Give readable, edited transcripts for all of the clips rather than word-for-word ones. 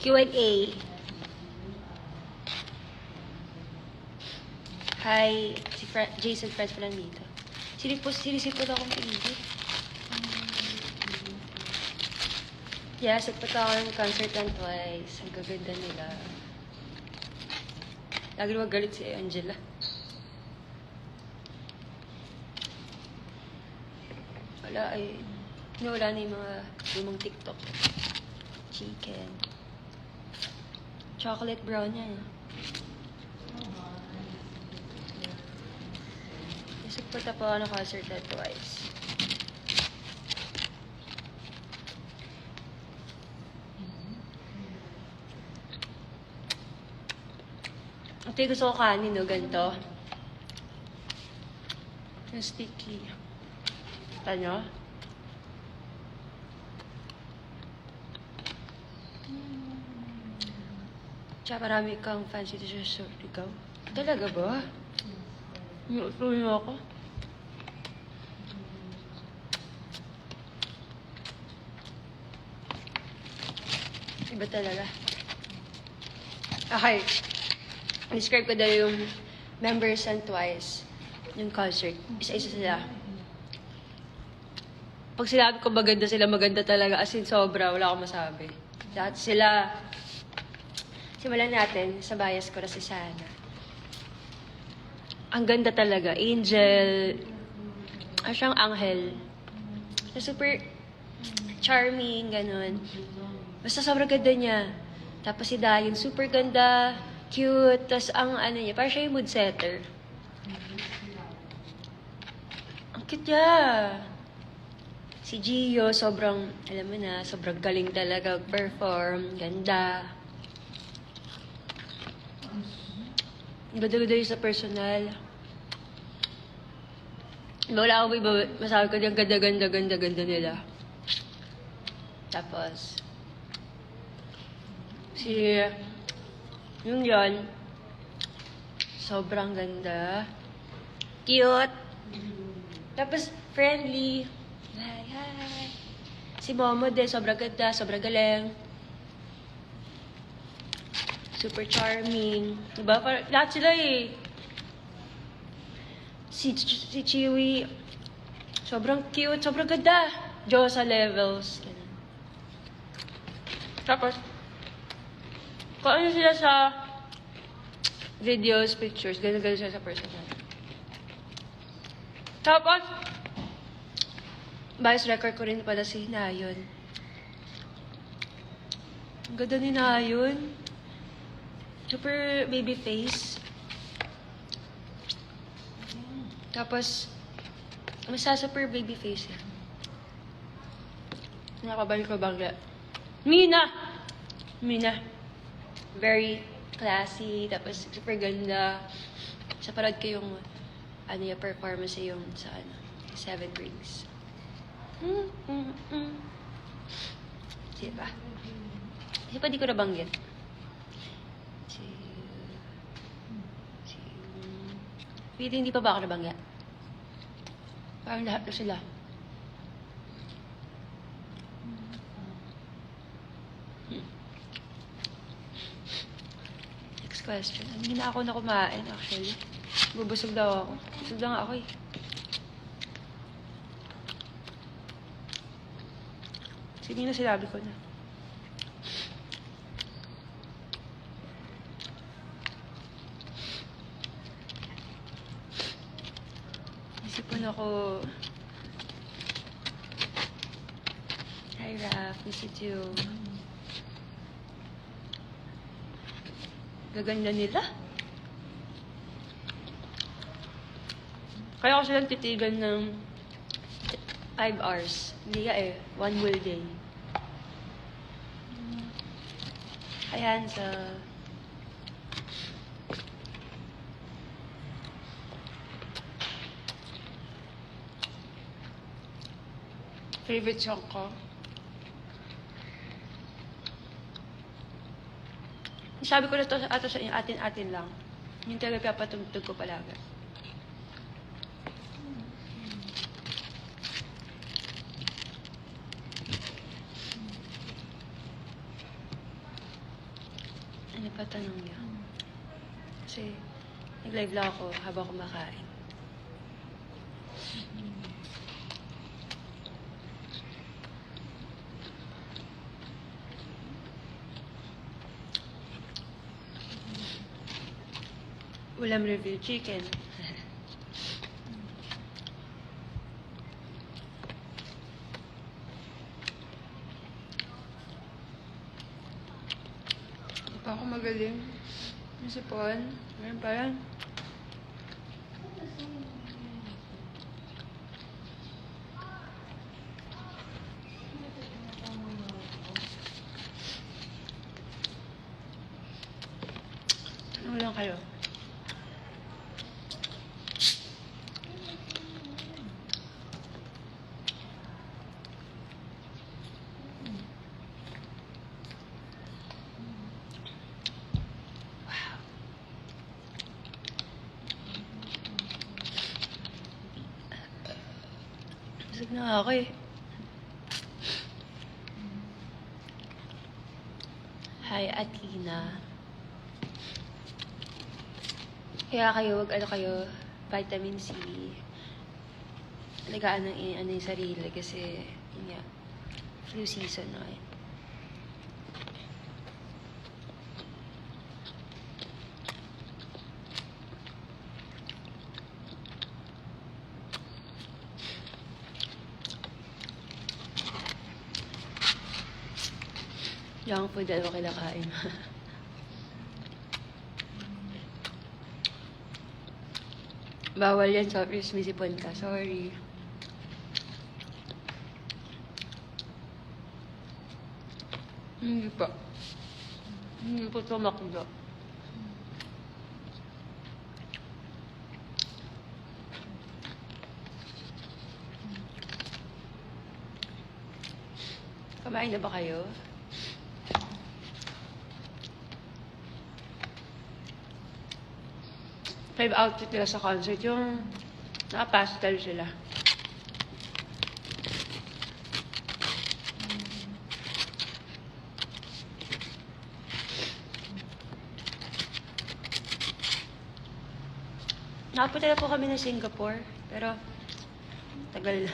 Q&A. Hi, si Jason Friends pala dito. Sinisipot akong pinili. Yes, nagpunta ako ng concert ng Twice. Ang gaganda nila. Lagi naman galit si Angela. Wala ay... Wala na yung mga lumang TikTok. Chicken. Chocolate brown yan. Kasi punta pa ako ng concert ng Twice. Ito yung gusto ko kanin, no? Ganito. Yung sticky. Ano? Tsaka marami kang fancy to sa ikaw. Talaga ba? Inuutuloy mo ako. Iba talaga. Okay. Describe ko daw yung members and Twice. Yung concert. Isa-isa sila. Pag sinabi ko maganda sila, maganda talaga. As in, sobra. Wala akong masabi. Lahat sila. Simulan natin sa bias ko na si Sana. Ang ganda talaga. Angel. Siyang anghel. Super charming, ganun. Basta sobrang ganda niya. Tapos si Dayan, super ganda, cute. Tapos ang ano niya, parang siya yung mood setter. Ang cute niya. Si Gio, sobrang, alam mo na, sobrang galing talaga perform. Ganda. Ganda-ganda yun sa personal. Wala akong iba, masabi ko yung ganda nila. Tapos, yung yon, sobrang ganda. Cute. Tapos, friendly. Hi. Si Momo din, sobrang ganda, sobrang galing. Super charming. Diba? Lahat sila eh. Si Chewy, sobrang cute, sobrang ganda. Diyosa levels. Tapos, kung ano sila sa videos, pictures, ganun sila sa personal. Tapos, bias record ko rin pala si Nayon. Ang ganda ni Nayon. Super baby face. Tapos, basta super baby face eh. Nakabalik ko bangga. Mina. Very classy. Tapos, super ganda. Sa parad ko yung yung performance yung sa Seven Rings. Sige pa. Kasi pa di ko nabanggit. Pili, hindi pa ba ako nabanggit? Parang lahat na sila. Next question. Hindi na ako na kumain, actually. Bubusog daw ako. Busog daw nga ako eh. Sige na sinabi ko na. Isipan ako. Hi, Raph. Miss you too. Gaganda nila. Kaya ko silang titigan ng 5 hours. Hindi ka eh. 1 whole day. Ayan, sa... favorite song ko. Sabi ko na to ato sa inyo, atin-atin lang. Yung talaga papatugtog ko palagi. patanong niya. Kasi, nag-live lang ako habang kumakain. Ulam review chicken. Hindi pa ako magaling. Yung sipon. Meron pa yan. Ano lang kayo? Busog na ako eh. Hi, Athena. Kaya kayo, ano kayo, vitamin C. Alagaan ng ano yung sarili kasi, yun nga, flu season na eh. Junk food, dalawa kinakain. Bawal yan sa office, may sipon ka. Sorry. Hindi pa. Hindi pa tumakbo. Kumain na ba kayo? Live outfit nila sa concert, yung naka-pastel sila. Nakapunta na po kami ng Singapore, pero tagal na.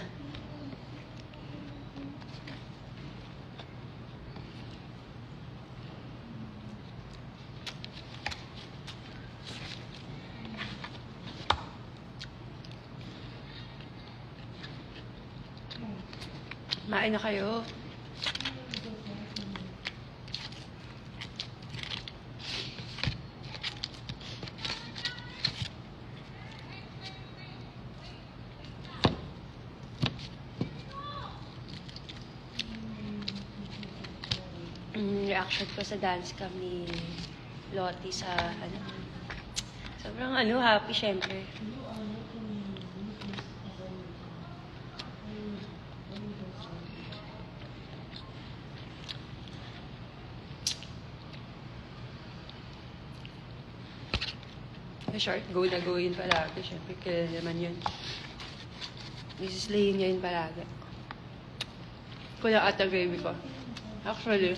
Kumain na kayo. Reaction ko sa dance cam ni Lottie sa ano. Sobrang happy syempre. Short go na go yun palagi. Siyempre, kailan naman yun. Mrs. Lane yun palagi. Kula ata baby ko. Actually.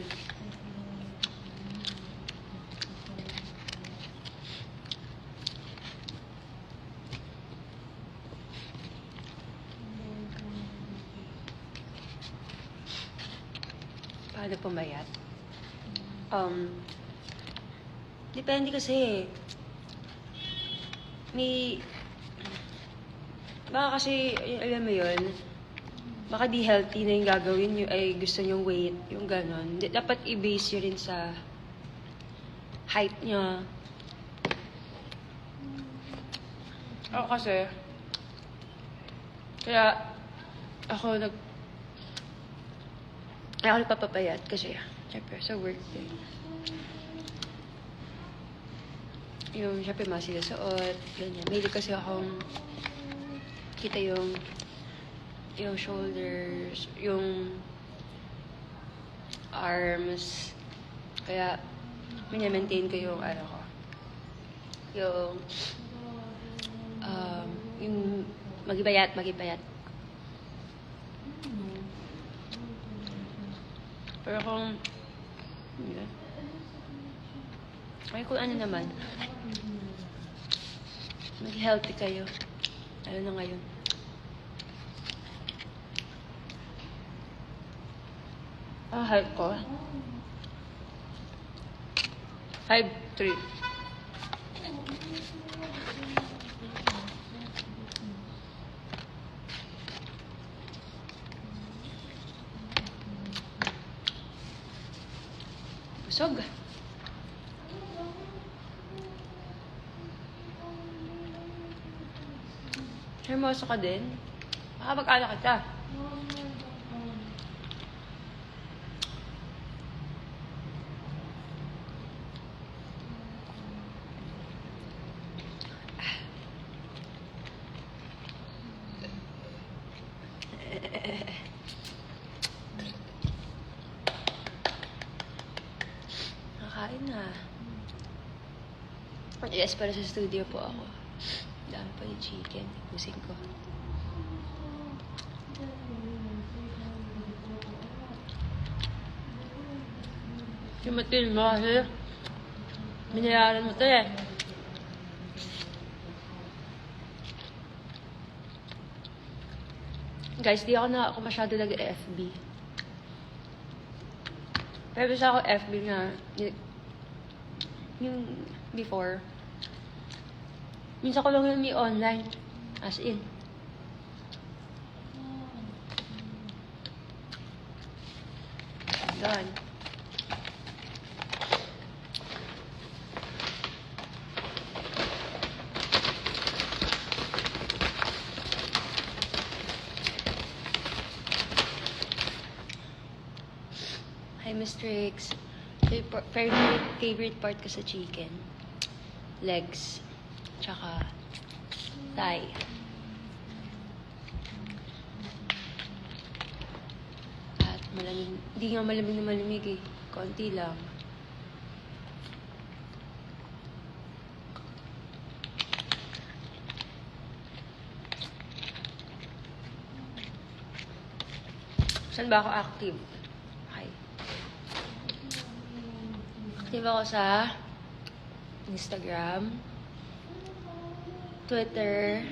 Paano pumayat? Depende kasi baka kasi, alam mo yun, baka di healthy na yung gagawin nyo, ay gusto nyong weight, yung ganon. Dapat i-base yun rin sa height niya. Ako kasi, kaya ako nagpapapayat kasi, syempre, sa work din. Yung, syempre, masilisuot, ganyan. Mahilig kasi akong kita yung shoulders, yung arms. Kaya, maintain ko yung ko. Yung magipayat. Pero kung, Ay, kung ano naman, mag-healthy kayo. Ano na ngayon. Height ko. 5'3". Busog. Hermoso ka din. Baka mag-alak kita. Nakain na. Yes, para sa studio po ako. Dami pa yung chicken. Ipusin ko. Simutin mo kasi binayaran mo to eh. Guys, di ako masyado nag-FB. Pero sa ako FB na yung before. Minsan ko lang yung online. As in. Done. Hi, Miss Trix. Favorite part ko sa chicken. Legs. Tsaka thigh. At malamig. Hindi nga malamig na malamig eh. Konti lang. Saan ba ako active? Okay. Active ako sa Instagram, Twitter,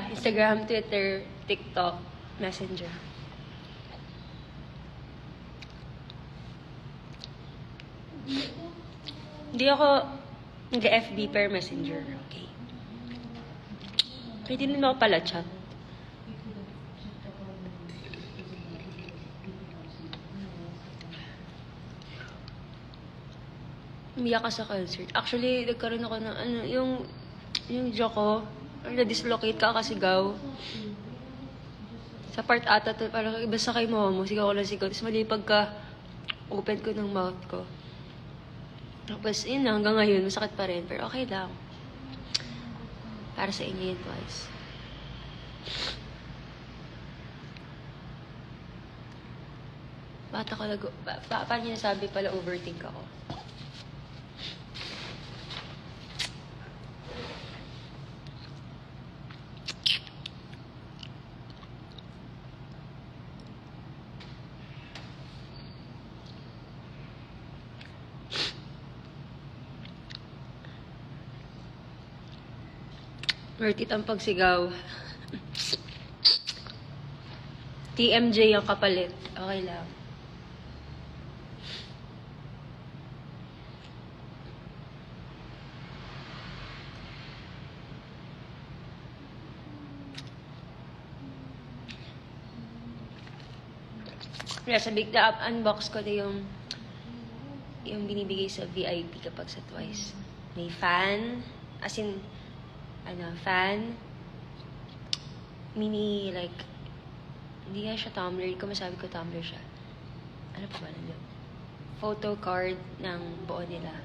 Instagram, Twitter, TikTok, Messenger. Hindi ako nag-FB per Messenger, okay? Pwede din ako pala chat. Umiyak ka sa concert. Actually, nagkaroon ako ng yung jaw ko, na-dislocate ka kasigaw. Sa part ata to, parang basta kay mo, sigaw ko lang sigaw. Tapos mali pagka open ko ng mouth ko. Tapos yun na, hanggang ngayon, masakit pa rin. Pero okay lang. Para sa inyo yun, twice. Bata ko paano niya nasabi pala overthink ako? Worth it ang pagsigaw. TMJ ang kapalit. Okay lang. Kaya sabi na unbox ko na yung binibigay sa VIP kapag sa Twice. May fan, as in fan, mini, like, hindi nga siya tumbler, hindi ko masabi ko tumbler siya. Ano pa ba nandun? Photo card ng buo nila.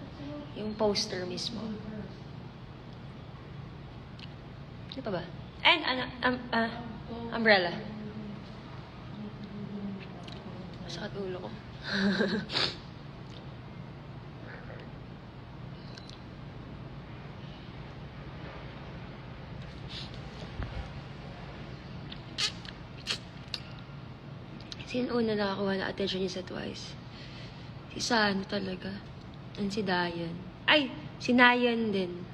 Yung poster mismo. Ano pa ba? And, umbrella. Masakit ulo ko. Kasi yung una nakakuha na attention niya sa Twice. Si Sano talaga. And si Dayan. Ay, si Nayan din.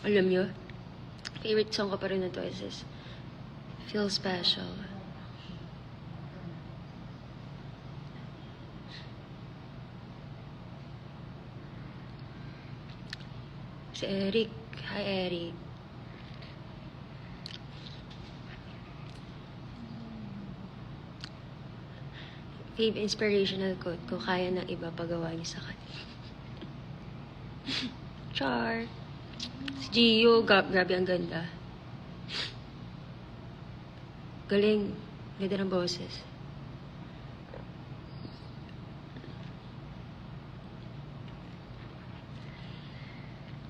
Alam nyo, favorite song ko pa rin na to is this, Feel Special. Si Eric. Hi, Eric. Fave inspirational quote ko, kaya ng iba pagawa niyo sa kanya. Char. Si Gio, grabe ang ganda. Galing. Ganda ng boses.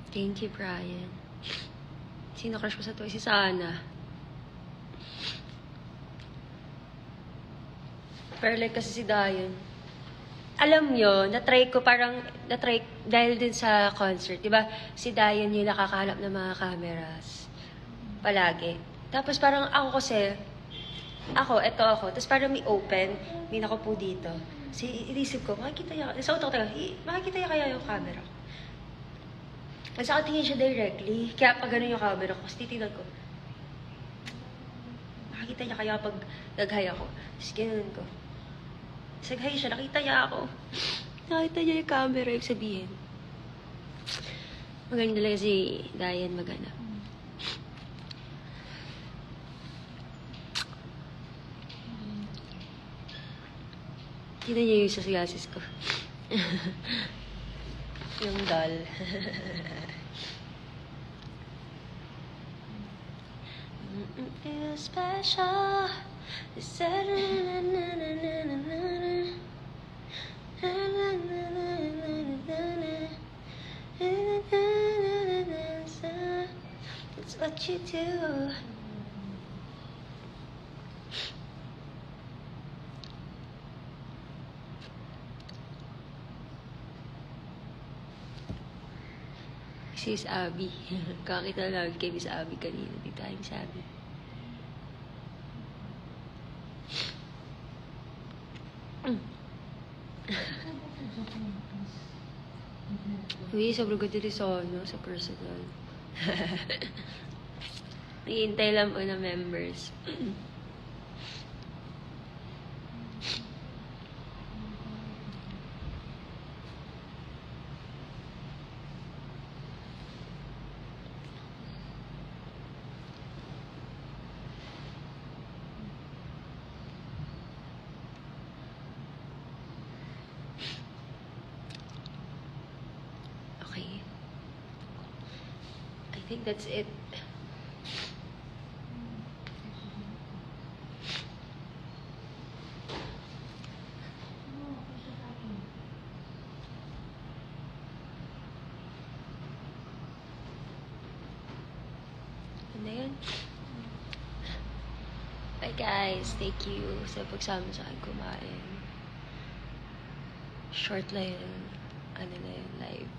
Thank you, Brian. Sino crush ko sa to? Si Sana. Pero like kasi si Dayan. Alam nyo, na-try dahil din sa concert, di ba? Si Dayan yung nakakahanap ng mga cameras. Palagi. Tapos parang ako kasi, eto ako. Tapos parang may open, may nakupo dito. Inisip ko, makikita niya, sa utak ko, makikita niya kaya yung camera ko. Kasi ako tingin siya directly. Kaya pag gano'n yung camera ko, kasi titignan ko, makikita niya kaya pag nag-hi ako. Tapos gano'n ko. Tapos nag-hi siya, nakita niya ako. Nakita niya yung camera, yung sabihin. Magaling talaga si Dayan maghanap. Tignan niyo yung sasigasis ko. Yung doll. Feel special. It's what you do. Si Miss Abby. Kakita lang kay Miss Abby kanina. Di tayo Miss Abby. Uy, sobrang ganda rin sa personal. Hihintay lang po na members. Okay. I think that's it. Ano yun? Bye guys. Thank you sa pagsama sa akin kumain. Short lang yun. Ano na yun, live.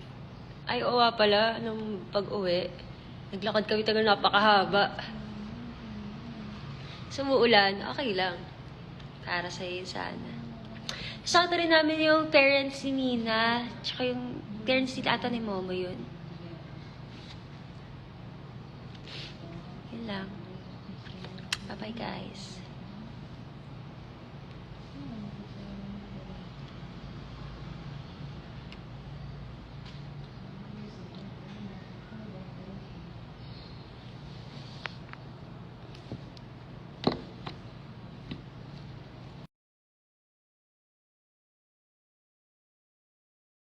Ay, oo nga pala, nung pag-uwi, naglakad kami tagal napakahaba. Sumuulan, okay lang. Para sa'yo sana. Sakto rin namin yung parents ni Mina, tsaka yung parents ni Tata ni Momo yun. Yun lang. Bye-bye guys.